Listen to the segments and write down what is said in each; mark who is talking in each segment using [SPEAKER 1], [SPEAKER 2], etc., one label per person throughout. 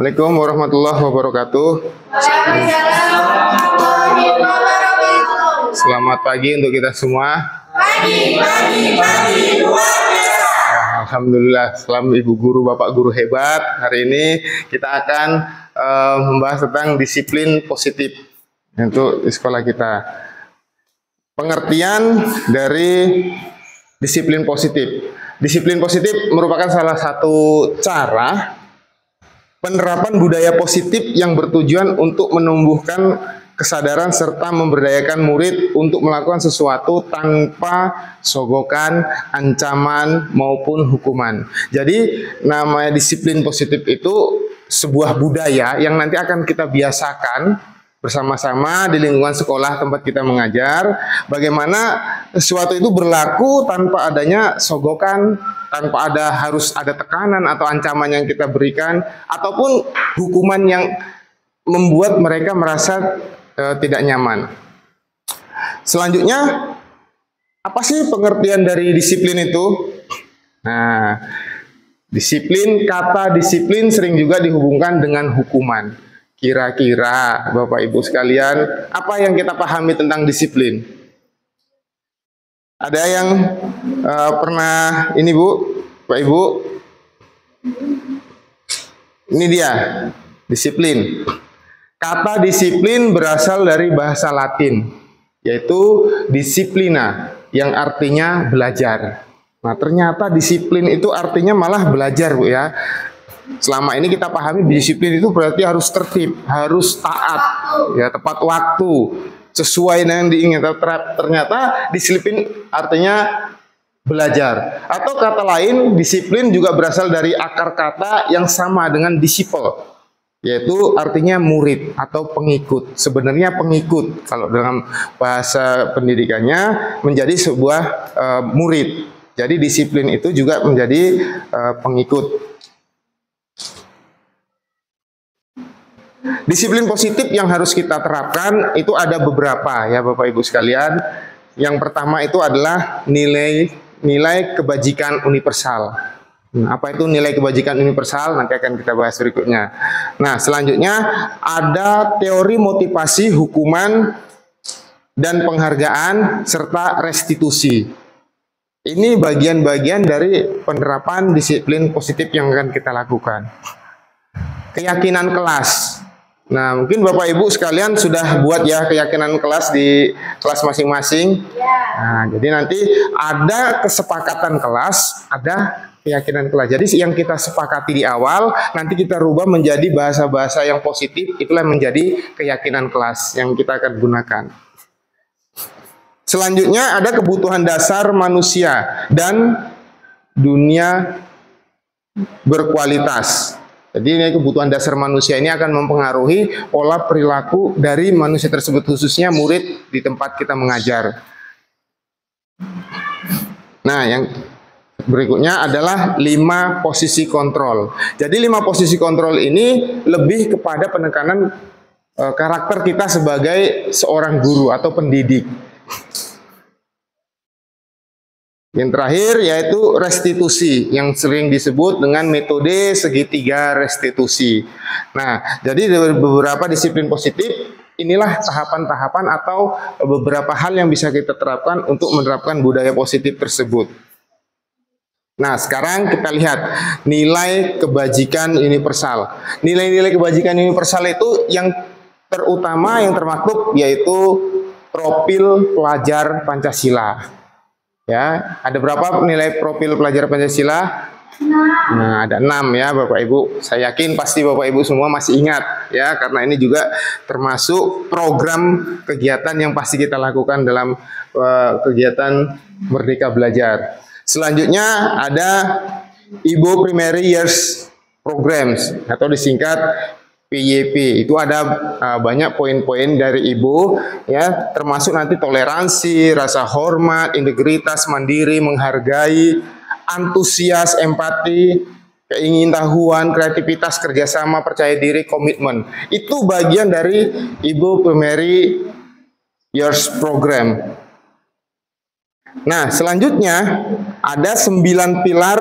[SPEAKER 1] Assalamualaikum warahmatullahi wabarakatuh. Selamat pagi untuk kita semua.
[SPEAKER 2] Pagi.
[SPEAKER 1] Alhamdulillah, salam ibu guru, bapak guru hebat. Hari ini kita akan membahas tentang disiplin positif untuk di sekolah kita. Pengertian dari disiplin positif. Disiplin positif merupakan salah satu cara penerapan budaya positif yang bertujuan untuk menumbuhkan kesadaran serta memberdayakan murid untuk melakukan sesuatu tanpa sogokan, ancaman maupun hukuman. Jadi namanya disiplin positif itu sebuah budaya yang nanti akan kita biasakan bersama-sama di lingkungan sekolah tempat kita mengajar. Bagaimana sesuatu itu berlaku tanpa adanya sogokan, tanpa harus ada tekanan atau ancaman yang kita berikan, ataupun hukuman yang membuat mereka merasa tidak nyaman. Selanjutnya, apa sih pengertian dari disiplin itu? Nah, kata disiplin sering juga dihubungkan dengan hukuman. Kira-kira Bapak Ibu sekalian, apa yang kita pahami tentang disiplin? Ada yang pernah ini Bu, Pak Ibu? Ini dia, disiplin. Kata disiplin berasal dari bahasa Latin, yaitu disciplina, yang artinya belajar. Nah, ternyata disiplin itu artinya malah belajar, Bu ya. Selama ini kita pahami disiplin itu berarti harus tertib, harus taat, ya, tepat waktu, sesuai dengan diinginkan. Ternyata disiplin artinya belajar. Atau kata lain, disiplin juga berasal dari akar kata yang sama dengan disciple, yaitu artinya murid atau pengikut. Sebenarnya pengikut kalau dalam bahasa pendidikannya menjadi sebuah murid. Jadi disiplin itu juga menjadi pengikut. Disiplin positif yang harus kita terapkan itu ada beberapa ya Bapak Ibu sekalian. Yang pertama itu adalah nilai kebajikan universal. Nah, apa itu nilai kebajikan universal? Nanti akan kita bahas berikutnya. Nah, selanjutnya ada teori motivasi, hukuman, dan penghargaan, serta restitusi. Ini bagian-bagian dari penerapan disiplin positif yang akan kita lakukan. Keyakinan kelas. Nah, mungkin Bapak Ibu sekalian sudah buat ya keyakinan kelas di kelas masing-masing. Nah, jadi nanti ada kesepakatan kelas, ada keyakinan kelas. Jadi yang kita sepakati di awal, nanti kita rubah menjadi bahasa-bahasa yang positif, itulah menjadi keyakinan kelas yang kita akan gunakan. Selanjutnya ada kebutuhan dasar manusia dan dunia berkualitas. Jadi ini kebutuhan dasar manusia ini akan mempengaruhi pola perilaku dari manusia tersebut, khususnya murid di tempat kita mengajar. Nah, yang berikutnya adalah 5 posisi kontrol. Jadi 5 posisi kontrol ini lebih kepada penekanan karakter kita sebagai seorang guru atau pendidik. Yang terakhir yaitu restitusi, yang sering disebut dengan metode segitiga restitusi. Nah, jadi dari beberapa disiplin positif, inilah tahapan-tahapan atau beberapa hal yang bisa kita terapkan untuk menerapkan budaya positif tersebut. Nah, sekarang kita lihat nilai kebajikan universal. Nilai-nilai kebajikan universal itu yang terutama, yang termaktub yaitu profil pelajar Pancasila. Ya, ada berapa nilai profil pelajar Pancasila? Nah, ada 6 ya Bapak Ibu. Saya yakin pasti Bapak Ibu semua masih ingat ya, karena ini juga termasuk program kegiatan yang pasti kita lakukan dalam kegiatan Merdeka Belajar. Selanjutnya ada Ibu Primary Years Programs atau disingkat PYP. Itu ada banyak poin-poin dari Ibu ya, termasuk nanti toleransi, rasa hormat, integritas, mandiri, menghargai, antusias, empati, keingintahuan, kreativitas, kerjasama, percaya diri, komitmen. Itu bagian dari Ibu Primary Years Program. Nah, selanjutnya ada 9 pilar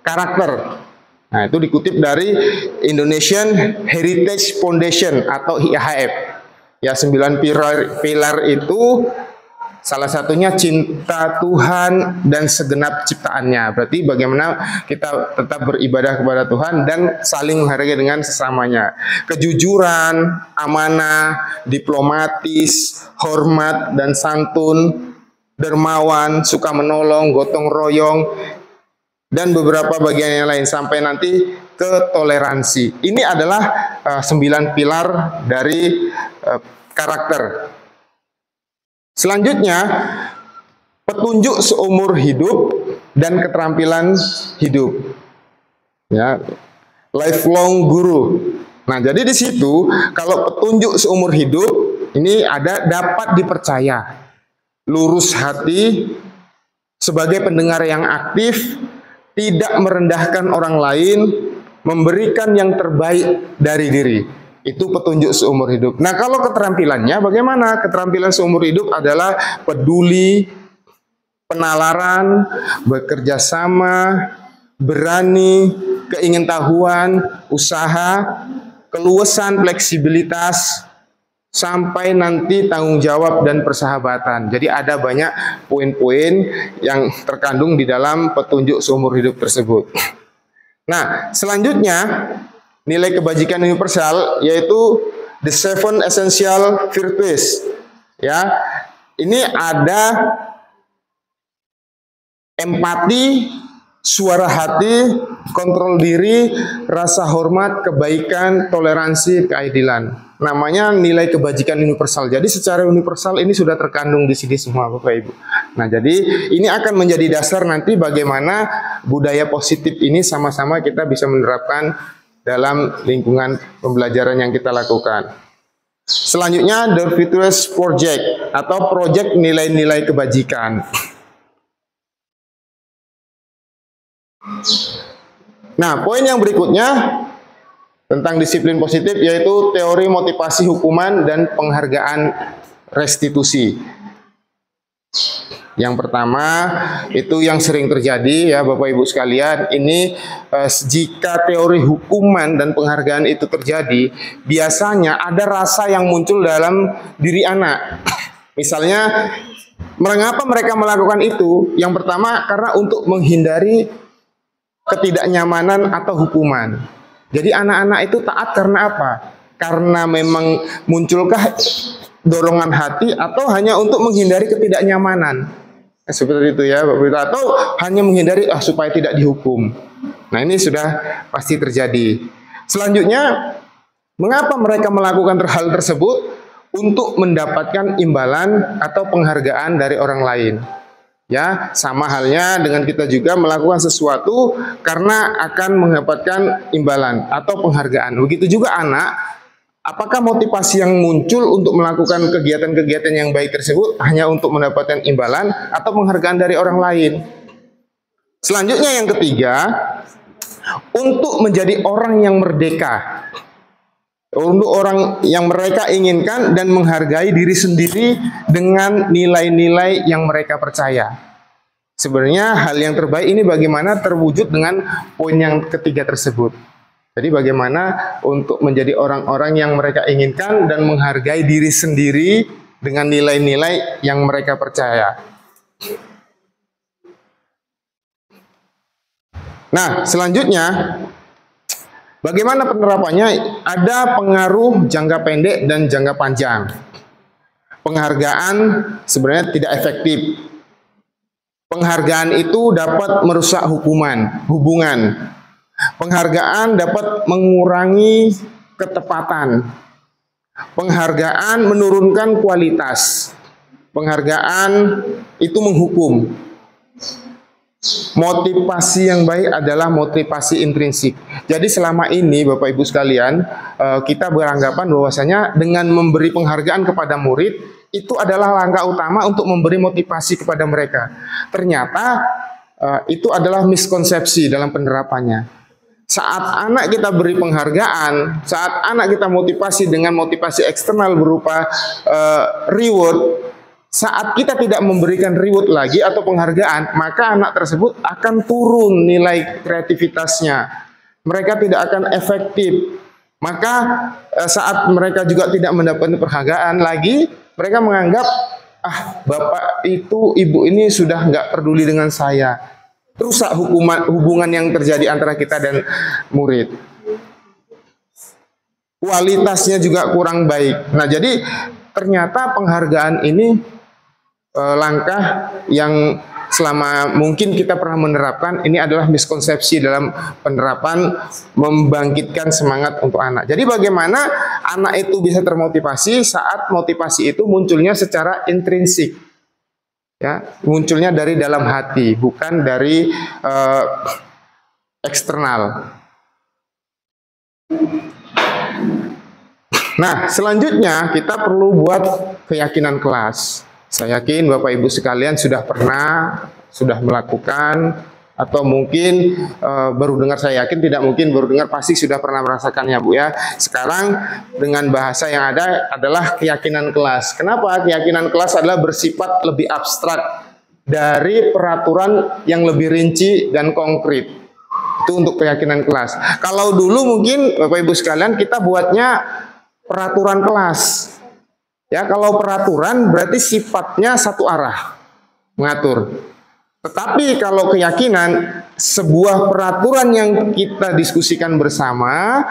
[SPEAKER 1] karakter. Nah, itu dikutip dari Indonesian Heritage Foundation atau IHF. Ya, 9 pilar itu salah satunya cinta Tuhan dan segenap ciptaannya. Berarti bagaimana kita tetap beribadah kepada Tuhan dan saling menghargai dengan sesamanya. Kejujuran, amanah, diplomatis, hormat dan santun, dermawan, suka menolong, gotong royong, dan beberapa bagian yang lain sampai nanti ke toleransi. Ini adalah 9 pilar dari karakter. Selanjutnya, petunjuk seumur hidup dan keterampilan hidup. Ya, lifelong guru. Nah, jadi di situ kalau petunjuk seumur hidup ini ada dapat dipercaya, lurus hati, sebagai pendengar yang aktif, tidak merendahkan orang lain, memberikan yang terbaik dari diri. Itu petunjuk seumur hidup. Nah, kalau keterampilannya bagaimana? Keterampilan seumur hidup adalah peduli, penalaran, bekerja sama, berani, keingintahuan, usaha, keluasan, fleksibilitas, sampai nanti tanggung jawab dan persahabatan. Jadi ada banyak poin-poin yang terkandung di dalam petunjuk seumur hidup tersebut. Nah, selanjutnya nilai kebajikan universal yaitu the 7 essential virtues. Ya, ini ada empati, suara hati, kontrol diri, rasa hormat, kebaikan, toleransi, keadilan. Namanya nilai kebajikan universal. Jadi secara universal ini sudah terkandung di sini semua Bapak Ibu. Nah, jadi ini akan menjadi dasar nanti bagaimana budaya positif ini sama-sama kita bisa menerapkan dalam lingkungan pembelajaran yang kita lakukan. Selanjutnya, The Virtuous Project atau proyek nilai-nilai kebajikan. Nah, poin yang berikutnya tentang disiplin positif yaitu teori motivasi hukuman dan penghargaan restitusi. Yang pertama itu yang sering terjadi ya Bapak Ibu sekalian, ini jika teori hukuman dan penghargaan itu terjadi, biasanya ada rasa yang muncul dalam diri anak. Misalnya, mengapa mereka melakukan itu? Yang pertama karena untuk menghindari ketidaknyamanan atau hukuman. Jadi anak-anak itu taat karena apa? Karena memang munculkah dorongan hati atau hanya untuk menghindari ketidaknyamanan? Seperti itu ya Bapak Ibu. Atau hanya menghindari supaya tidak dihukum. Nah, ini sudah pasti terjadi. Selanjutnya, mengapa mereka melakukan hal tersebut? Untuk mendapatkan imbalan atau penghargaan dari orang lain. Ya, sama halnya dengan kita juga melakukan sesuatu karena akan mendapatkan imbalan atau penghargaan. Begitu juga anak, apakah motivasi yang muncul untuk melakukan kegiatan-kegiatan yang baik tersebut hanya untuk mendapatkan imbalan atau penghargaan dari orang lain? Selanjutnya yang ketiga, untuk menjadi orang yang merdeka. Untuk orang yang mereka inginkan dan menghargai diri sendiri dengan nilai-nilai yang mereka percaya. Sebenarnya hal yang terbaik ini bagaimana terwujud dengan poin yang ketiga tersebut. Jadi bagaimana untuk menjadi orang-orang yang mereka inginkan dan menghargai diri sendiri dengan nilai-nilai yang mereka percaya. Nah, selanjutnya bagaimana penerapannya? Ada pengaruh jangka pendek dan jangka panjang. Penghargaan sebenarnya tidak efektif. Penghargaan itu dapat merusak hubungan. Penghargaan dapat mengurangi ketepatan. Penghargaan menurunkan kualitas. Penghargaan itu menghukum. Motivasi yang baik adalah motivasi intrinsik. Jadi selama ini Bapak Ibu sekalian, kita beranggapan bahwasanya dengan memberi penghargaan kepada murid itu adalah langkah utama untuk memberi motivasi kepada mereka. Ternyata itu adalah miskonsepsi dalam penerapannya. Saat anak kita beri penghargaan, saat anak kita motivasi dengan motivasi eksternal berupa reward, saat kita tidak memberikan reward lagi atau penghargaan, maka anak tersebut akan turun nilai kreativitasnya. mereka tidak akan efektif. Maka saat mereka juga tidak mendapatkan penghargaan lagi, mereka menganggap, ah, bapak itu, ibu ini sudah nggak peduli dengan saya. Rusak hubungan yang terjadi antara kita dan murid. Kualitasnya juga kurang baik. Nah, jadi ternyata penghargaan ini langkah yang selama mungkin kita pernah menerapkan, ini adalah miskonsepsi dalam penerapan membangkitkan semangat untuk anak. Jadi bagaimana anak itu bisa termotivasi saat motivasi itu munculnya secara intrinsik, ya, munculnya dari dalam hati, bukan dari eksternal. Nah, selanjutnya kita perlu buat keyakinan kelas. Saya yakin Bapak Ibu sekalian sudah melakukan, atau mungkin baru dengar. Saya yakin tidak mungkin baru dengar, pasti sudah pernah merasakannya, Bu, ya. Sekarang dengan bahasa yang ada adalah keyakinan kelas. Kenapa? Keyakinan kelas adalah bersifat lebih abstrak dari peraturan yang lebih rinci dan konkret. Itu untuk keyakinan kelas. Kalau dulu mungkin Bapak Ibu sekalian kita buatnya peraturan kelas. Ya, kalau peraturan berarti sifatnya satu arah, mengatur. Tetapi kalau keyakinan, sebuah peraturan yang kita diskusikan bersama,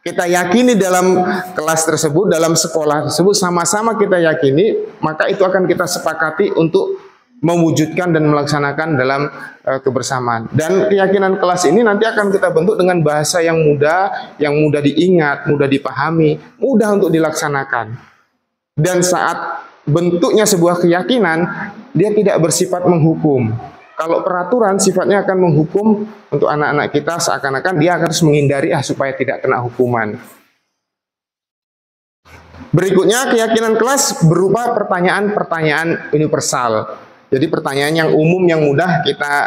[SPEAKER 1] kita yakini dalam kelas tersebut, dalam sekolah tersebut, sama-sama kita yakini, maka itu akan kita sepakati untuk mewujudkan dan melaksanakan dalam kebersamaan. Dan keyakinan kelas ini nanti akan kita bentuk dengan bahasa yang mudah diingat, mudah dipahami, mudah untuk dilaksanakan. Dan saat bentuknya sebuah keyakinan, dia tidak bersifat menghukum. Kalau peraturan sifatnya akan menghukum untuk anak-anak kita, seakan-akan dia harus menghindari supaya tidak kena hukuman. Berikutnya, keyakinan kelas berupa pertanyaan-pertanyaan universal. Jadi pertanyaan yang umum yang mudah kita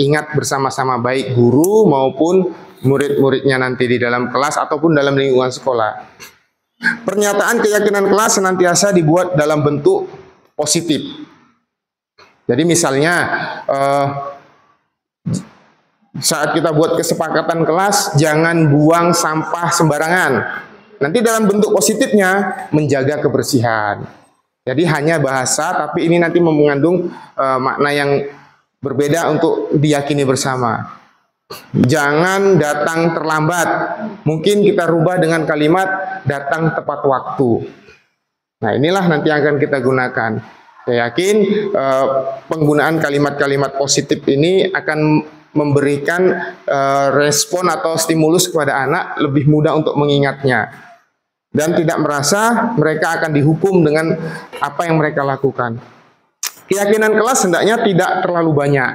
[SPEAKER 1] ingat bersama-sama, baik guru maupun murid-muridnya nanti di dalam kelas ataupun dalam lingkungan sekolah. Pernyataan keyakinan kelas senantiasa dibuat dalam bentuk positif. Jadi misalnya saat kita buat kesepakatan kelas, jangan buang sampah sembarangan. Nanti dalam bentuk positifnya menjaga kebersihan. Jadi hanya bahasa, tapi ini nanti mengandung makna yang berbeda untuk diyakini bersama. Jangan datang terlambat. Mungkin kita rubah dengan kalimat datang tepat waktu. Nah, inilah nanti yang akan kita gunakan. Saya yakin penggunaan kalimat-kalimat positif ini akan memberikan respon atau stimulus kepada anak, lebih mudah untuk mengingatnya. Dan tidak merasa mereka akan dihukum dengan apa yang mereka lakukan. Keyakinan kelas hendaknya tidak terlalu banyak,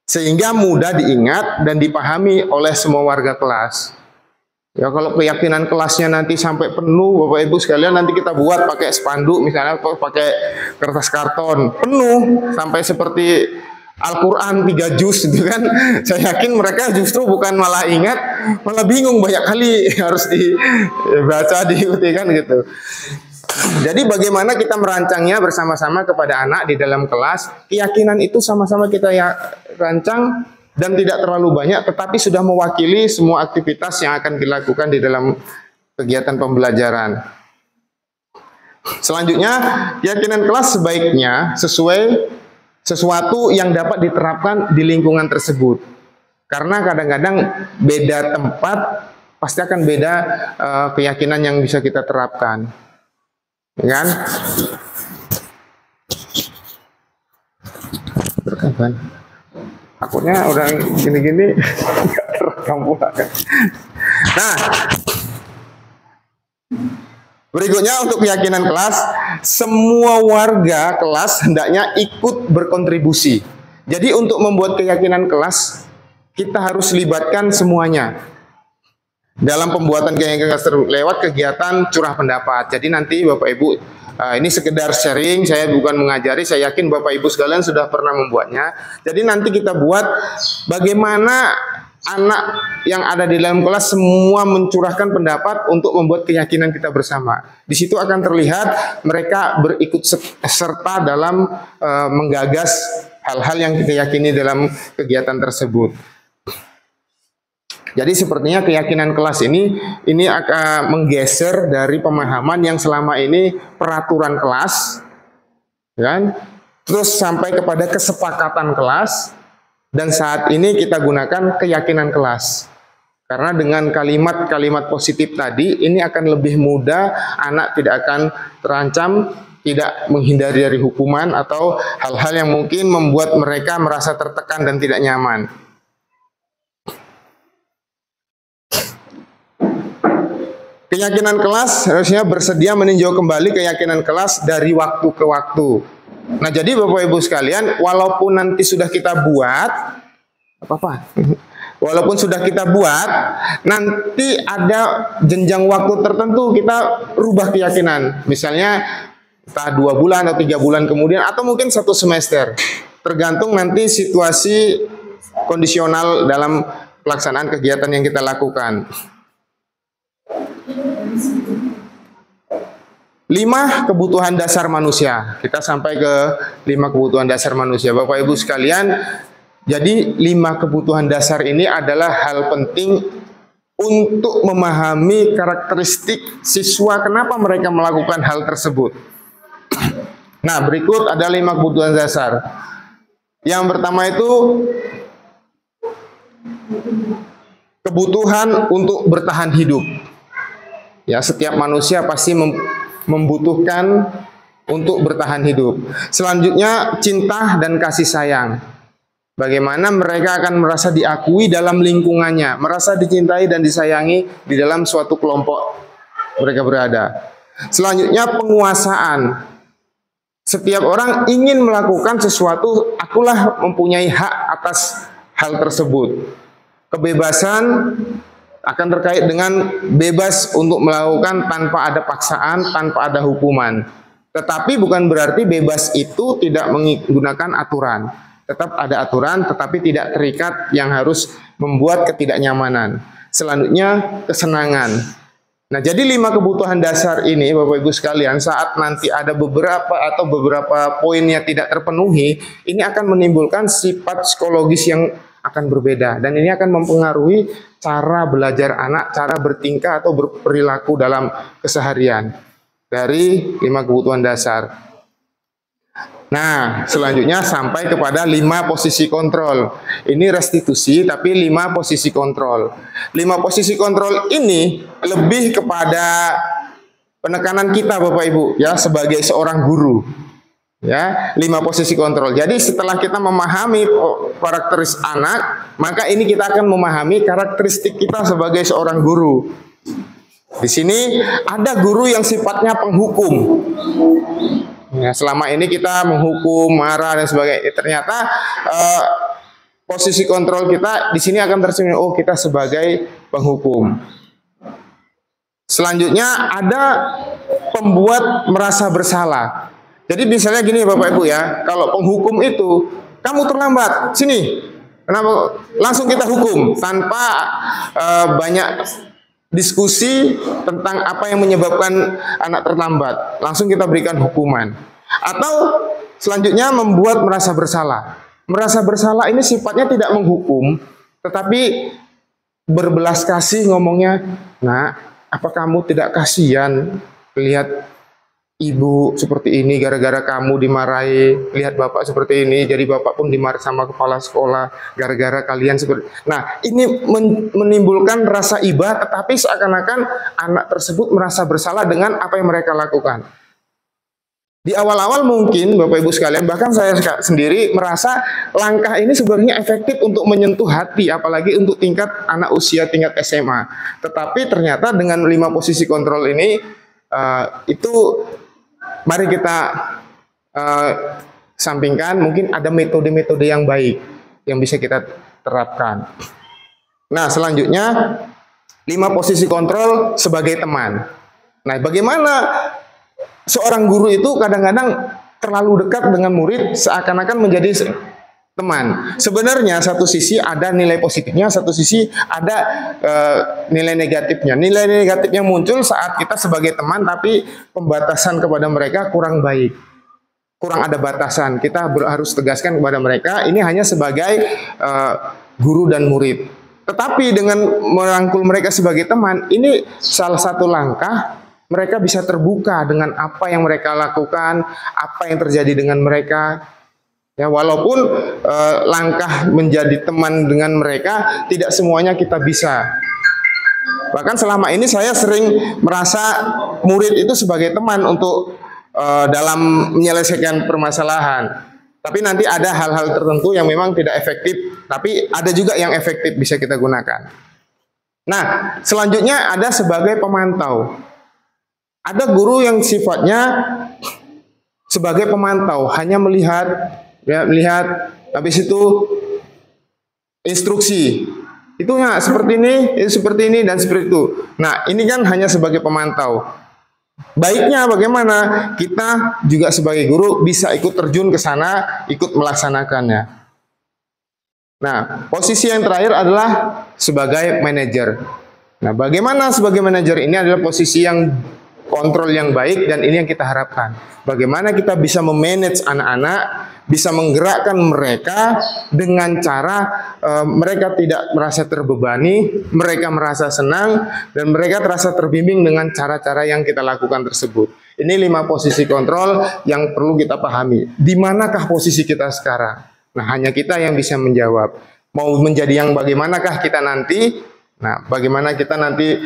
[SPEAKER 1] sehingga mudah diingat dan dipahami oleh semua warga kelas. Ya, kalau keyakinan kelasnya nanti sampai penuh, Bapak Ibu sekalian, nanti kita buat pakai spanduk, misalnya pakai kertas karton, penuh, sampai seperti Al-Quran 3 juz gitu kan. Saya yakin mereka justru bukan malah ingat, malah bingung, banyak kali harus dibaca, diikuti kan gitu. Jadi bagaimana kita merancangnya bersama-sama kepada anak di dalam kelas. Keyakinan itu sama-sama kita rancang dan tidak terlalu banyak, tetapi sudah mewakili semua aktivitas yang akan dilakukan di dalam kegiatan pembelajaran. Selanjutnya, keyakinan kelas sebaiknya sesuai sesuatu yang dapat diterapkan di lingkungan tersebut. Karena kadang-kadang beda tempat pasti akan beda keyakinan yang bisa kita terapkan. Ya kan? Berkapan? Takutnya orang gini-gini nggak terekam pula kan. Nah, berikutnya untuk keyakinan kelas, semua warga kelas hendaknya ikut berkontribusi. Jadi untuk membuat keyakinan kelas, kita harus libatkan semuanya dalam pembuatan keyakinan kelas lewat kegiatan curah pendapat. Jadi nanti Bapak Ibu, ini sekedar sharing, saya bukan mengajari, saya yakin Bapak Ibu sekalian sudah pernah membuatnya. Jadi nanti kita buat bagaimana anak yang ada di dalam kelas semua mencurahkan pendapat untuk membuat keyakinan kita bersama. Di situ akan terlihat mereka berikut serta dalam menggagas hal-hal yang kita yakini dalam kegiatan tersebut. Jadi sepertinya keyakinan kelas ini akan menggeser dari pemahaman yang selama ini peraturan kelas, kan? Terus sampai kepada kesepakatan kelas, dan saat ini kita gunakan keyakinan kelas. Karena dengan kalimat-kalimat positif tadi, ini akan lebih mudah, anak tidak akan terancam, tidak menghindari dari hukuman atau hal-hal yang mungkin membuat mereka merasa tertekan dan tidak nyaman. Keyakinan kelas harusnya bersedia meninjau kembali keyakinan kelas dari waktu ke waktu. Nah, jadi Bapak Ibu sekalian, walaupun nanti sudah kita buat, walaupun sudah kita buat, nanti ada jenjang waktu tertentu kita rubah keyakinan. Misalnya, entah 2 bulan atau 3 bulan kemudian, atau mungkin 1 semester. Tergantung nanti situasi kondisional dalam pelaksanaan kegiatan yang kita lakukan. 5 kebutuhan dasar manusia. Kita sampai ke 5 kebutuhan dasar manusia. Bapak Ibu sekalian, jadi 5 kebutuhan dasar ini adalah hal penting untuk memahami karakteristik siswa, kenapa mereka melakukan hal tersebut. Nah, berikut ada 5 kebutuhan dasar. Yang pertama itu kebutuhan untuk bertahan hidup. Ya, setiap manusia pasti membutuhkan untuk bertahan hidup. Selanjutnya, cinta dan kasih sayang. Bagaimana mereka akan merasa diakui dalam lingkungannya, merasa dicintai dan disayangi di dalam suatu kelompok mereka berada. Selanjutnya, penguasaan. Setiap orang ingin melakukan sesuatu, akulah mempunyai hak atas hal tersebut. Kebebasan akan terkait dengan bebas untuk melakukan tanpa ada paksaan, tanpa ada hukuman. Tetapi bukan berarti bebas itu tidak menggunakan aturan. Tetap ada aturan, tetapi tidak terikat yang harus membuat ketidaknyamanan. Selanjutnya, kesenangan. Nah, jadi 5 kebutuhan dasar ini, Bapak Ibu sekalian, saat nanti ada beberapa poinnya tidak terpenuhi, ini akan menimbulkan sifat psikologis yang akan berbeda, dan ini akan mempengaruhi cara belajar anak, cara bertingkah atau berperilaku dalam keseharian dari 5 kebutuhan dasar. Nah, selanjutnya sampai kepada 5 posisi kontrol. Ini restitusi, tapi 5 posisi kontrol. 5 posisi kontrol ini lebih kepada penekanan kita, Bapak Ibu, ya, sebagai seorang guru. Ya, 5 posisi kontrol. Jadi setelah kita memahami karakteristik anak, maka ini kita akan memahami karakteristik kita sebagai seorang guru. Di sini ada guru yang sifatnya penghukum. Ya, selama ini kita menghukum, marah dan sebagainya. Ternyata posisi kontrol kita di sini akan tercermin, oh, kita sebagai penghukum. Selanjutnya ada pembuat merasa bersalah. Jadi misalnya gini Bapak Ibu ya, kalau penghukum itu, kamu terlambat, sini, kenapa? Langsung kita hukum tanpa banyak diskusi tentang apa yang menyebabkan anak terlambat. Langsung kita berikan hukuman. Atau selanjutnya membuat merasa bersalah. Merasa bersalah ini sifatnya tidak menghukum, tetapi berbelas kasih ngomongnya, nah, apa kamu tidak kasihan lihat ibu seperti ini gara-gara kamu dimarahi, lihat bapak seperti ini, jadi bapak pun dimarahi sama kepala sekolah gara-gara kalian seperti. Nah, ini menimbulkan rasa iba, tetapi seakan-akan anak tersebut merasa bersalah dengan apa yang mereka lakukan. Di awal-awal mungkin Bapak Ibu sekalian, bahkan saya sendiri merasa langkah ini sebenarnya efektif untuk menyentuh hati, apalagi untuk tingkat anak usia tingkat SMA. Tetapi ternyata dengan 5 posisi kontrol ini, itu mari kita sampingkan, mungkin ada metode-metode yang baik yang bisa kita terapkan. Nah, selanjutnya 5 posisi kontrol sebagai teman. Nah, bagaimana seorang guru itu kadang-kadang terlalu dekat dengan murid seakan-akan menjadi teman. Sebenarnya satu sisi ada nilai positifnya, satu sisi ada nilai negatifnya. Nilai negatifnya muncul saat kita sebagai teman tapi pembatasan kepada mereka kurang baik. Kurang ada batasan. Kita harus tegaskan kepada mereka ini hanya sebagai guru dan murid. Tetapi dengan merangkul mereka sebagai teman, ini salah satu langkah mereka bisa terbuka dengan apa yang mereka lakukan, apa yang terjadi dengan mereka. Ya, walaupun langkah menjadi teman dengan mereka tidak semuanya kita bisa. Bahkan selama ini saya sering merasa murid itu sebagai teman untuk dalam menyelesaikan permasalahan. Tapi nanti ada hal-hal tertentu yang memang tidak efektif, tapi ada juga yang efektif bisa kita gunakan. Nah, selanjutnya ada sebagai pemantau. Ada guru yang sifatnya sebagai pemantau, hanya melihat, ya, melihat, habis itu instruksi. Itu ya seperti ini, dan seperti itu. Nah, ini kan hanya sebagai pemantau. Baiknya bagaimana kita juga sebagai guru bisa ikut terjun ke sana, ikut melaksanakannya. Nah, posisi yang terakhir adalah sebagai manajer. Nah, bagaimana sebagai manajer ini adalah posisi yang kontrol yang baik, dan ini yang kita harapkan. Bagaimana kita bisa memanage anak-anak, bisa menggerakkan mereka dengan cara mereka tidak merasa terbebani, mereka merasa senang, dan mereka terasa terbimbing dengan cara-cara yang kita lakukan tersebut. Ini 5 posisi kontrol yang perlu kita pahami. Di manakah posisi kita sekarang? Nah, hanya kita yang bisa menjawab. Mau menjadi yang bagaimanakah kita nanti? Nah, bagaimana kita nanti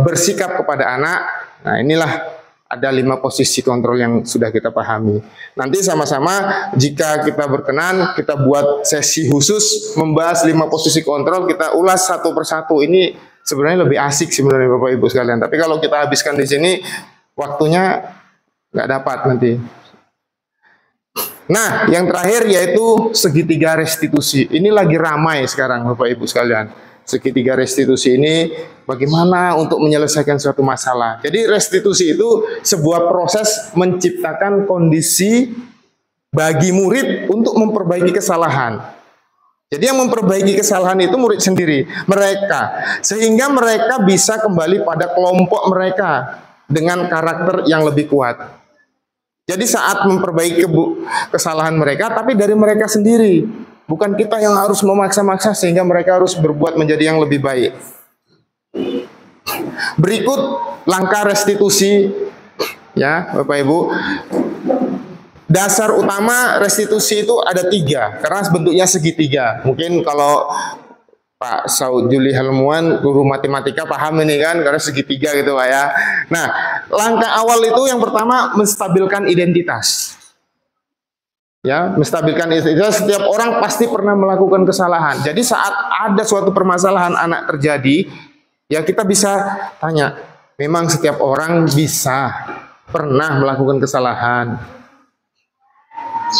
[SPEAKER 1] bersikap kepada anak? Nah, inilah ada 5 posisi kontrol yang sudah kita pahami. Nanti sama-sama jika kita berkenan, kita buat sesi khusus membahas 5 posisi kontrol, kita ulas satu persatu. Ini sebenarnya lebih asik sebenarnya Bapak Ibu sekalian. Tapi kalau kita habiskan di sini, waktunya nggak dapat nanti. Nah, yang terakhir yaitu segitiga restitusi. Ini lagi ramai sekarang Bapak Ibu sekalian. Segitiga restitusi ini bagaimana untuk menyelesaikan suatu masalah. Jadi restitusi itu sebuah proses menciptakan kondisi bagi murid untuk memperbaiki kesalahan. Jadi yang memperbaiki kesalahan itu murid sendiri, mereka. Sehingga mereka bisa kembali pada kelompok mereka dengan karakter yang lebih kuat. Jadi saat memperbaiki kesalahan mereka, tapi dari mereka sendiri. Bukan kita yang harus memaksa-maksa sehingga mereka harus berbuat menjadi yang lebih baik. Berikut langkah restitusi, ya Bapak Ibu. Dasar utama restitusi itu ada 3, karena bentuknya segitiga. Mungkin kalau Pak Saud Juli Helmuan, guru matematika, paham ini kan, karena segitiga gitu Pak ya. Nah, langkah awal itu yang pertama menstabilkan identitas. Ya, menstabilkan identitas. Setiap orang pasti pernah melakukan kesalahan. Jadi saat ada suatu permasalahan anak terjadi, ya kita bisa tanya, memang setiap orang bisa pernah melakukan kesalahan.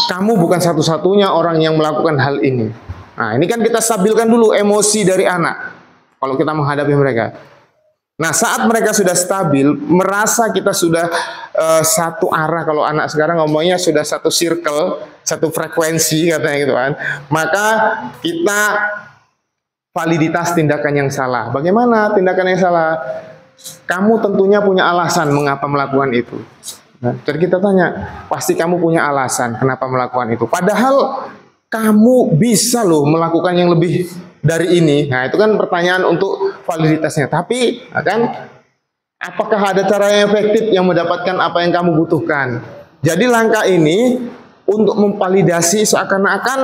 [SPEAKER 1] Kamu bukan satu-satunya orang yang melakukan hal ini. Nah, ini kan kita stabilkan dulu emosi dari anak kalau kita menghadapi mereka. Nah, saat mereka sudah stabil, merasa kita sudah satu arah, kalau anak sekarang ngomongnya sudah satu circle, satu frekuensi katanya gitu kan, maka kita validitas tindakan yang salah. Bagaimana tindakan yang salah? Kamu tentunya punya alasan mengapa melakukan itu. Nah, jadi kita tanya, pasti kamu punya alasan kenapa melakukan itu. Padahal kamu bisa loh melakukan yang lebih dari ini. Nah, itu kan pertanyaan untuk validitasnya. Tapi, kan, apakah ada cara yang efektif yang mendapatkan apa yang kamu butuhkan? Jadi langkah ini untuk memvalidasi seakan-akan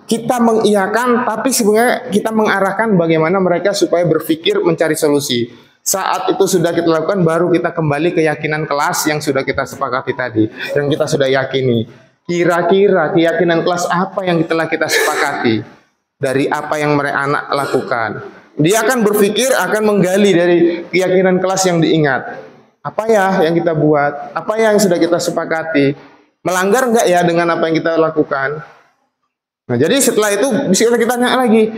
[SPEAKER 1] kita mengiyakan, tapi sebenarnya kita mengarahkan bagaimana mereka supaya berpikir mencari solusi. Saat itu sudah kita lakukan, baru kita kembali ke keyakinan kelas yang sudah kita sepakati tadi, yang kita sudah yakini. Kira-kira keyakinan kelas apa yang telah kita sepakati dari apa yang mereka anak lakukan. Dia akan berpikir, akan menggali dari keyakinan kelas yang diingat. Apa ya yang kita buat? Apa yang sudah kita sepakati? Melanggar enggak ya dengan apa yang kita lakukan? Nah, jadi setelah itu bisa kita tanya lagi,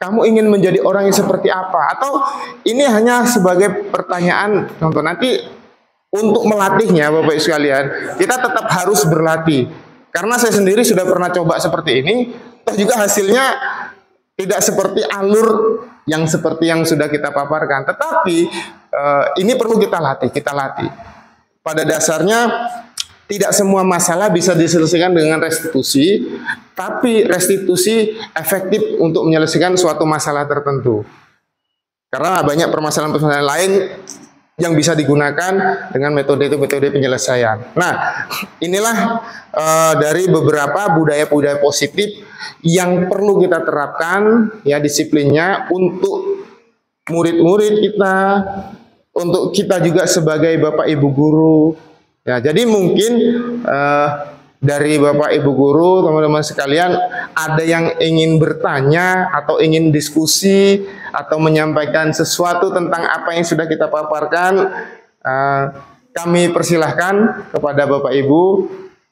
[SPEAKER 1] kamu ingin menjadi orang yang seperti apa? Atau ini hanya sebagai pertanyaan contoh, nanti untuk melatihnya Bapak Ibu sekalian, kita tetap harus berlatih. Karena saya sendiri sudah pernah coba seperti ini, toh juga hasilnya tidak seperti alur yang seperti yang sudah kita paparkan. Tetapi ini perlu kita latih, Pada dasarnya tidak semua masalah bisa diselesaikan dengan restitusi, tapi restitusi efektif untuk menyelesaikan suatu masalah tertentu. Karena banyak permasalahan-permasalahan lain yang bisa digunakan dengan metode penyelesaian. Nah, inilah dari beberapa budaya-budaya positif yang perlu kita terapkan ya disiplinnya untuk murid-murid kita, untuk kita juga sebagai Bapak Ibu guru. Ya, jadi mungkin dari Bapak Ibu guru, teman-teman sekalian, ada yang ingin bertanya atau ingin diskusi atau menyampaikan sesuatu tentang apa yang sudah kita paparkan, kami persilahkan kepada Bapak Ibu,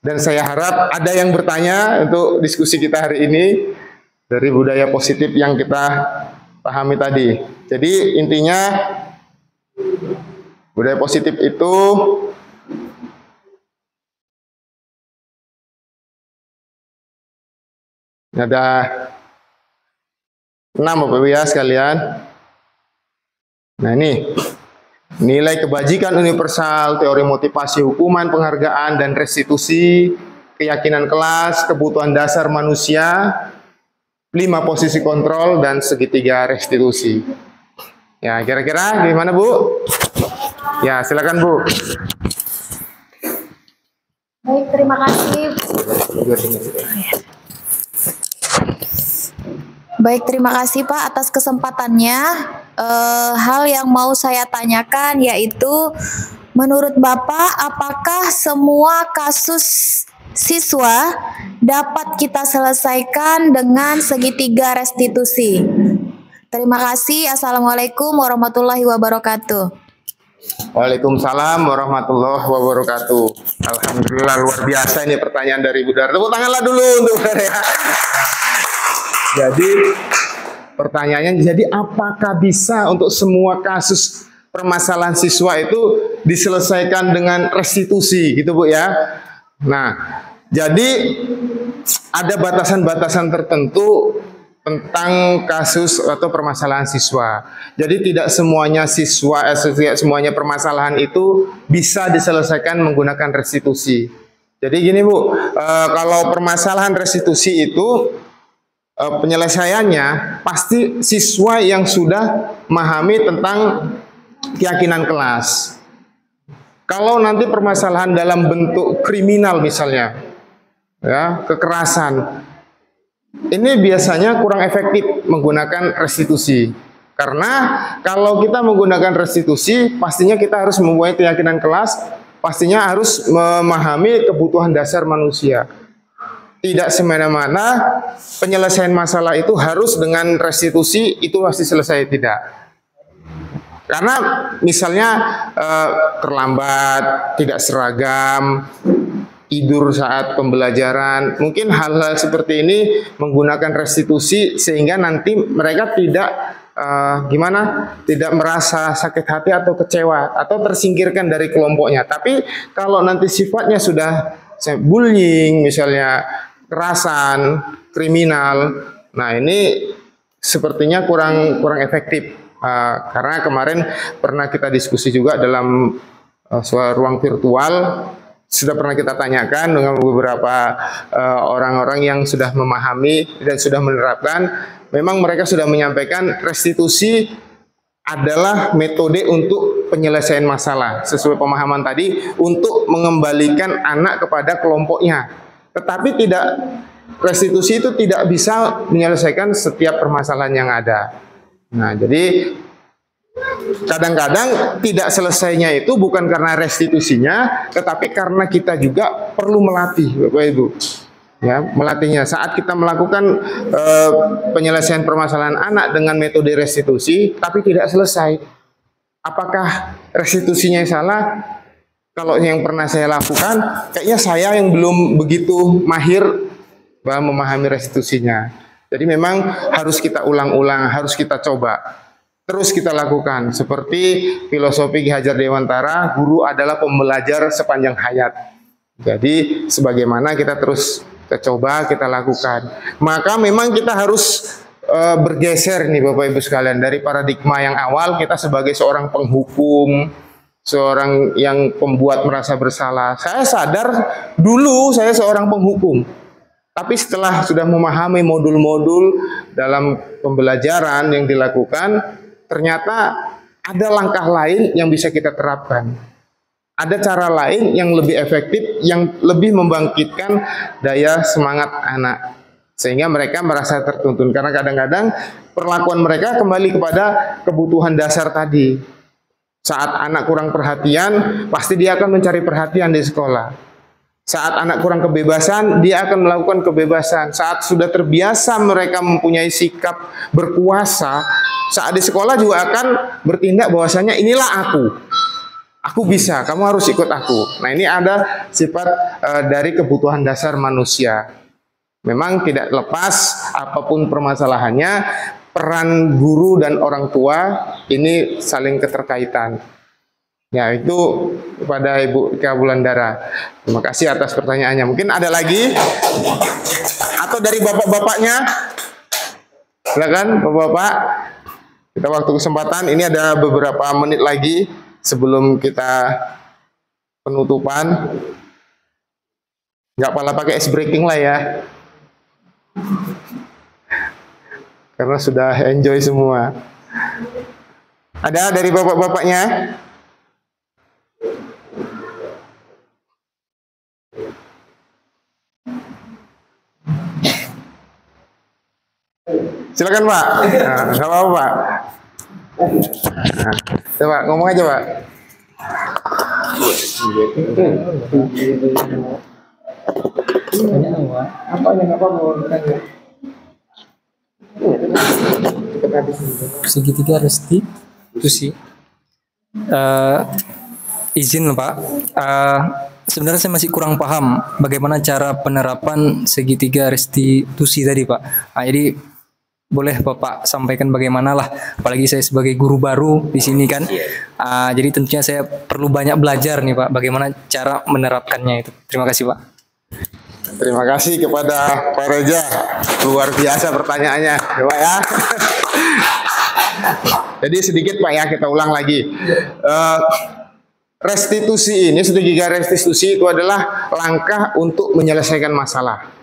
[SPEAKER 1] dan saya harap ada yang bertanya untuk diskusi kita hari ini dari budaya positif yang kita pahami tadi. Jadi intinya budaya positif itu ada 6 Bapak Ibu ya sekalian. Nah ini nilai kebajikan universal, teori motivasi hukuman, penghargaan dan restitusi, keyakinan kelas, kebutuhan dasar manusia, 5 posisi kontrol, dan segitiga restitusi. Ya kira-kira gimana Bu? Ya silakan Bu.
[SPEAKER 2] Baik, terima kasih. Baik, terima kasih Pak atas kesempatannya. Hal yang mau saya tanyakan yaitu, menurut Bapak, apakah semua kasus siswa dapat kita selesaikan dengan segitiga restitusi? Terima kasih. Assalamualaikum warahmatullahi wabarakatuh.
[SPEAKER 1] Waalaikumsalam warahmatullahi wabarakatuh. Alhamdulillah, luar biasa ini pertanyaan dari Bu Dar. Tepuk tanganlah dulu untuk Bu Dar ya. Jadi pertanyaannya, jadi apakah bisa untuk semua kasus permasalahan siswa itu diselesaikan dengan restitusi gitu Bu ya? Nah, jadi ada batasan-batasan tertentu tentang kasus atau permasalahan siswa. Jadi tidak semuanya semuanya permasalahan itu bisa diselesaikan menggunakan restitusi. Jadi gini Bu, kalau permasalahan restitusi itu penyelesaiannya pasti siswa yang sudah memahami tentang keyakinan kelas. Kalau nanti permasalahan dalam bentuk kriminal misalnya, ya, kekerasan, ini biasanya kurang efektif menggunakan restitusi. Karena kalau kita menggunakan restitusi, pastinya kita harus mempunyai keyakinan kelas, pastinya harus memahami kebutuhan dasar manusia. Tidak semena-mena penyelesaian masalah itu harus dengan restitusi itu pasti selesai, tidak. Karena misalnya terlambat, tidak seragam, tidur saat pembelajaran, mungkin hal-hal seperti ini menggunakan restitusi sehingga nanti mereka tidak tidak merasa sakit hati atau kecewa atau tersingkirkan dari kelompoknya. Tapi kalau nanti sifatnya sudah bullying misalnya, kekerasan, kriminal, nah ini sepertinya kurang efektif. Karena kemarin pernah kita diskusi juga dalam ruang virtual, sudah pernah kita tanyakan dengan beberapa orang-orang yang sudah memahami dan sudah menerapkan, memang mereka sudah menyampaikan restitusi adalah metode untuk penyelesaian masalah sesuai pemahaman tadi, untuk mengembalikan anak kepada kelompoknya. Tetapi restitusi itu tidak bisa menyelesaikan setiap permasalahan yang ada. Nah, jadi kadang-kadang tidak selesainya itu bukan karena restitusinya, tetapi karena kita juga perlu melatih, Bapak Ibu. Ya, melatihnya. Saat kita melakukan penyelesaian permasalahan anak dengan metode restitusi, tapi tidak selesai. Apakah restitusinya yang salah? Kalau yang pernah saya lakukan, kayaknya saya yang belum begitu mahir memahami restitusinya. Jadi memang harus kita ulang-ulang, harus kita coba. Terus kita lakukan. Seperti filosofi Ki Hajar Dewantara, guru adalah pembelajar sepanjang hayat. Jadi sebagaimana kita terus kita coba, kita lakukan. Maka memang kita harus bergeser nih Bapak Ibu sekalian. Dari paradigma yang awal kita sebagai seorang penghukum, seorang yang pembuat merasa bersalah. Saya sadar dulu saya seorang penghukum. Tapi setelah sudah memahami modul-modul dalam pembelajaran yang dilakukan, ternyata ada langkah lain yang bisa kita terapkan. Ada cara lain yang lebih efektif, yang lebih membangkitkan daya semangat anak. Sehingga mereka merasa tertuntun. Karena kadang-kadang perlakuan mereka kembali kepada kebutuhan dasar tadi. Saat anak kurang perhatian, pasti dia akan mencari perhatian di sekolah. Saat anak kurang kebebasan, dia akan melakukan kebebasan. Saat sudah terbiasa mereka mempunyai sikap berkuasa, saat di sekolah juga akan bertindak bahwasanya inilah aku. Aku bisa, kamu harus ikut aku. Nah, ini ada sifat dari kebutuhan dasar manusia. Memang tidak lepas apapun permasalahannya, peran guru dan orang tua ini saling keterkaitan. Ya, itu kepada Ibu Ika Wulandara. Terima kasih atas pertanyaannya. Mungkin ada lagi? Atau dari bapak-bapaknya? Silakan, bapak-bapak. Kita waktu kesempatan, ini ada beberapa menit lagi sebelum kita penutupan. Nggak pala pakai ice breaking lah ya. Karena sudah enjoy semua. Ada dari bapak-bapaknya? Silakan Pak. Nah, nggak apa-apa Pak. Nah, coba ngomong aja Pak. Apa yang
[SPEAKER 3] segitiga restitusi. Izin Pak. Sebenarnya saya masih kurang paham bagaimana cara penerapan segitiga restitusi tadi Pak. Jadi boleh Bapak sampaikan bagaimana lah, apalagi saya sebagai guru baru di sini kan. Jadi tentunya saya perlu banyak belajar nih Pak, bagaimana cara menerapkannya itu. Terima kasih Pak.
[SPEAKER 1] Terima kasih kepada Pak Reza, luar biasa pertanyaannya, Pak ya. Jadi sedikit Pak ya, kita ulang lagi. Restitusi ini, segitiga restitusi itu adalah langkah untuk menyelesaikan masalah.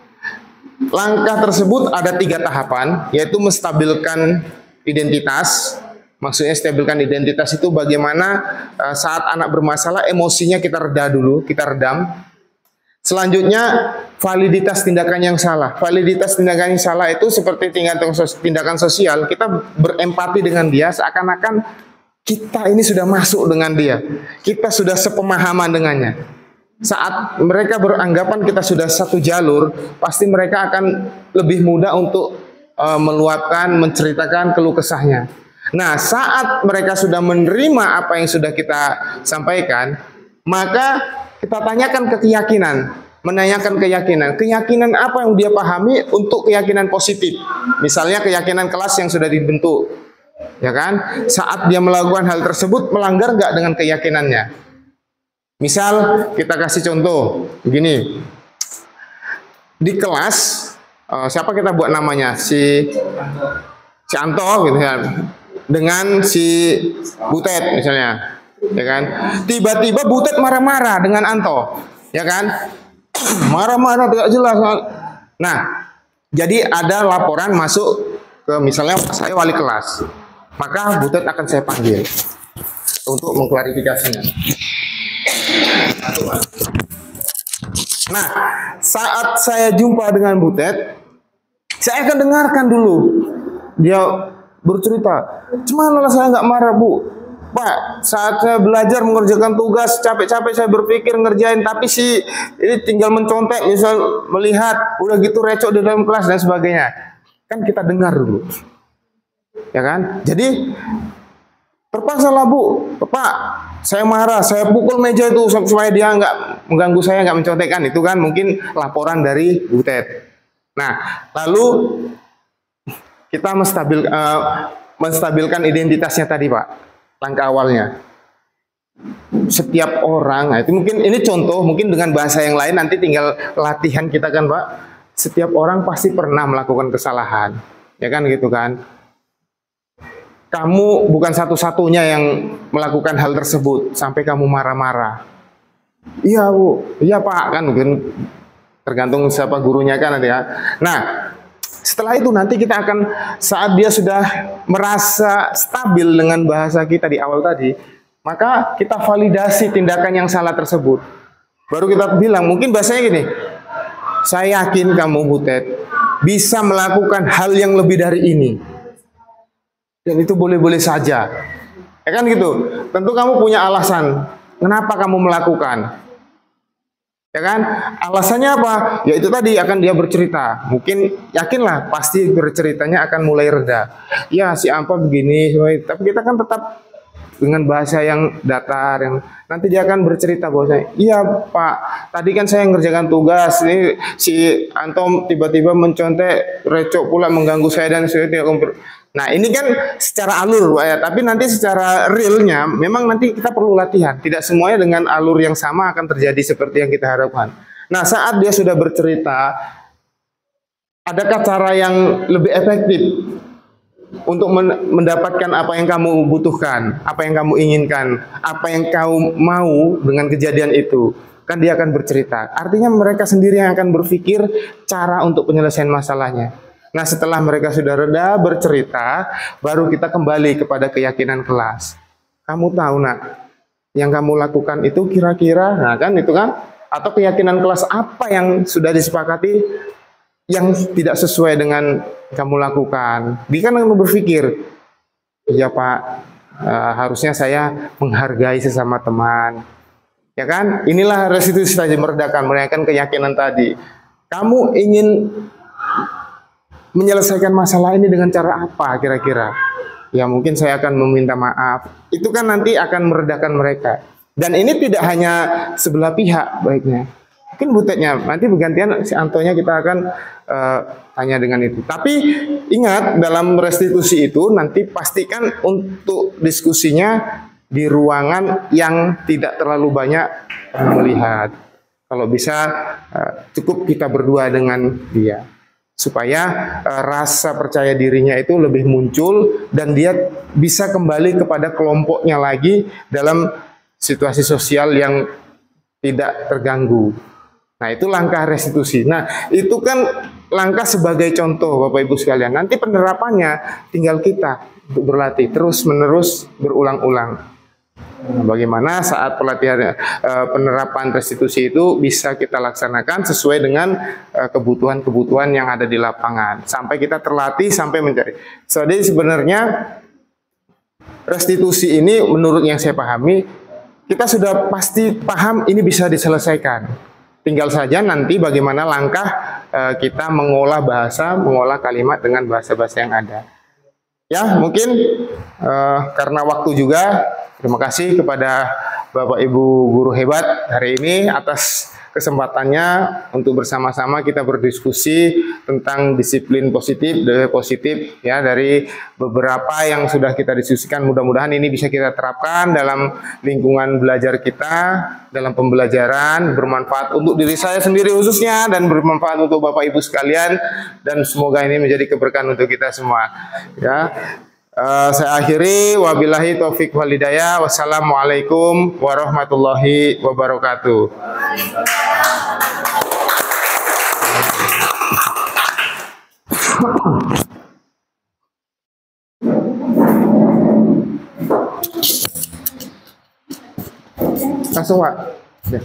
[SPEAKER 1] Langkah tersebut ada 3 tahapan, yaitu menstabilkan identitas. Maksudnya stabilkan identitas itu bagaimana saat anak bermasalah emosinya kita reda dulu, kita redam. Selanjutnya validitas tindakan yang salah. Validitas tindakan yang salah itu seperti tindakan sosial. Kita berempati dengan dia seakan-akan kita ini sudah masuk dengan dia. Kita sudah sepemahaman dengannya. Saat mereka beranggapan kita sudah satu jalur, pasti mereka akan lebih mudah untuk meluapkan, menceritakan keluh kesahnya. Nah, saat mereka sudah menerima apa yang sudah kita sampaikan, maka kita tanyakan ke keyakinan, menanyakan keyakinan. Keyakinan apa yang dia pahami untuk keyakinan positif. Misalnya keyakinan kelas yang sudah dibentuk. Ya kan? Saat dia melakukan hal tersebut, melanggar nggak dengan keyakinannya? Misal kita kasih contoh begini, di kelas siapa kita buat namanya si Anto gitu kan, dengan si Butet misalnya, ya kan? Tiba-tiba Butet marah-marah dengan Anto, ya kan? Marah-marah tidak jelas. Nah, jadi ada laporan masuk ke misalnya saya wali kelas, maka Butet akan saya panggil untuk mengklarifikasinya. Nah, saat saya jumpa dengan Butet, saya akan dengarkan dulu. Dia bercerita, "Cuman saya nggak marah Bu, Pak. Saat saya belajar mengerjakan tugas, capek-capek saya berpikir ngerjain, tapi si ini tinggal mencontek, misal melihat, udah gitu recok di dalam kelas dan sebagainya." Kan kita dengar dulu, ya kan? Jadi terpaksa lah Bu, Pak, saya marah, saya pukul meja itu supaya dia nggak mengganggu saya, nggak mencontekkan. Itu kan mungkin laporan dari Butet. Nah, lalu kita menstabilkan identitasnya tadi Pak, langkah awalnya. Setiap orang, nah itu mungkin ini contoh, mungkin dengan bahasa yang lain nanti tinggal latihan kita kan Pak. Setiap orang pasti pernah melakukan kesalahan, ya kan gitu kan. kamu bukan satu-satunya yang melakukan hal tersebut sampai kamu marah-marah. Iya Bu, iya Pak, kan mungkin tergantung siapa gurunya kan nanti ya. Nah, setelah itu nanti kita akan, saat dia sudah merasa stabil dengan bahasa kita di awal tadi, maka kita validasi tindakan yang salah tersebut. Baru kita bilang, mungkin bahasanya gini, saya yakin kamu Butet bisa melakukan hal yang lebih dari ini. Dan itu boleh-boleh saja. Ya kan gitu. Tentu kamu punya alasan kenapa kamu melakukan. Ya kan? Alasannya apa? Ya itu tadi, akan dia bercerita. Mungkin yakinlah pasti berceritanya akan mulai reda. Ya si Ampa begini, tapi kita kan tetap dengan bahasa yang datar, yang nanti dia akan bercerita bahwasanya, iya Pak, tadi kan saya ngerjakan tugas, ini si Antom tiba-tiba mencontek, recok pula mengganggu saya dan saya tidak. Nah ini kan secara alur Pak ya, tapi nanti secara realnya memang nanti kita perlu latihan. Tidak semuanya dengan alur yang sama akan terjadi seperti yang kita harapkan. Nah saat dia sudah bercerita, adakah cara yang lebih efektif untuk mendapatkan apa yang kamu butuhkan, apa yang kamu inginkan, apa yang kamu mau dengan kejadian itu? Kan dia akan bercerita. Artinya mereka sendiri yang akan berpikir cara untuk penyelesaian masalahnya. Nah setelah mereka sudah reda bercerita, baru kita kembali kepada keyakinan kelas. Kamu tahu nak, yang kamu lakukan itu kira-kira, nah kan itu kan, atau keyakinan kelas apa yang sudah disepakati yang tidak sesuai dengan kamu lakukan. Dia kan kamu berpikir, iya Pak, harusnya saya menghargai sesama teman. Ya kan, inilah restitusi tadi, meredakan keyakinan tadi. Kamu ingin menyelesaikan masalah ini dengan cara apa kira-kira? Ya mungkin saya akan meminta maaf. Itu kan nanti akan meredakan mereka. Dan ini tidak hanya sebelah pihak baiknya. Mungkin Butetnya, nanti bergantian si Antonya kita akan tanya dengan itu. Tapi ingat, dalam restitusi itu nanti pastikan untuk diskusinya di ruangan yang tidak terlalu banyak melihat. Kalau bisa cukup kita berdua dengan dia. Supaya rasa percaya dirinya itu lebih muncul dan dia bisa kembali kepada kelompoknya lagi dalam situasi sosial yang tidak terganggu. Nah itu langkah restitusi. Nah itu kan langkah sebagai contoh Bapak Ibu sekalian. Nanti penerapannya tinggal kita untuk berlatih terus menerus berulang-ulang. Bagaimana saat pelatihan penerapan restitusi itu bisa kita laksanakan sesuai dengan kebutuhan-kebutuhan yang ada di lapangan sampai kita terlatih sampai mencari. Jadi sebenarnya restitusi ini menurut yang saya pahami kita sudah pasti paham ini bisa diselesaikan. Tinggal saja nanti bagaimana langkah kita mengolah bahasa, mengolah kalimat dengan bahasa-bahasa yang ada. Ya mungkin karena waktu juga. Terima kasih kepada Bapak Ibu guru hebat hari ini atas kesempatannya untuk bersama-sama kita berdiskusi tentang disiplin positif, positif ya dari beberapa yang sudah kita diskusikan. Mudah-mudahan ini bisa kita terapkan dalam lingkungan belajar kita, dalam pembelajaran, bermanfaat untuk diri saya sendiri khususnya dan bermanfaat untuk Bapak Ibu sekalian dan semoga ini menjadi keberkahan untuk kita semua. Ya. Saya akhiri, wabillahi taufik wal hidayah, wassalamualaikum warahmatullahi wabarakatuh. Langsung Pak. Ya.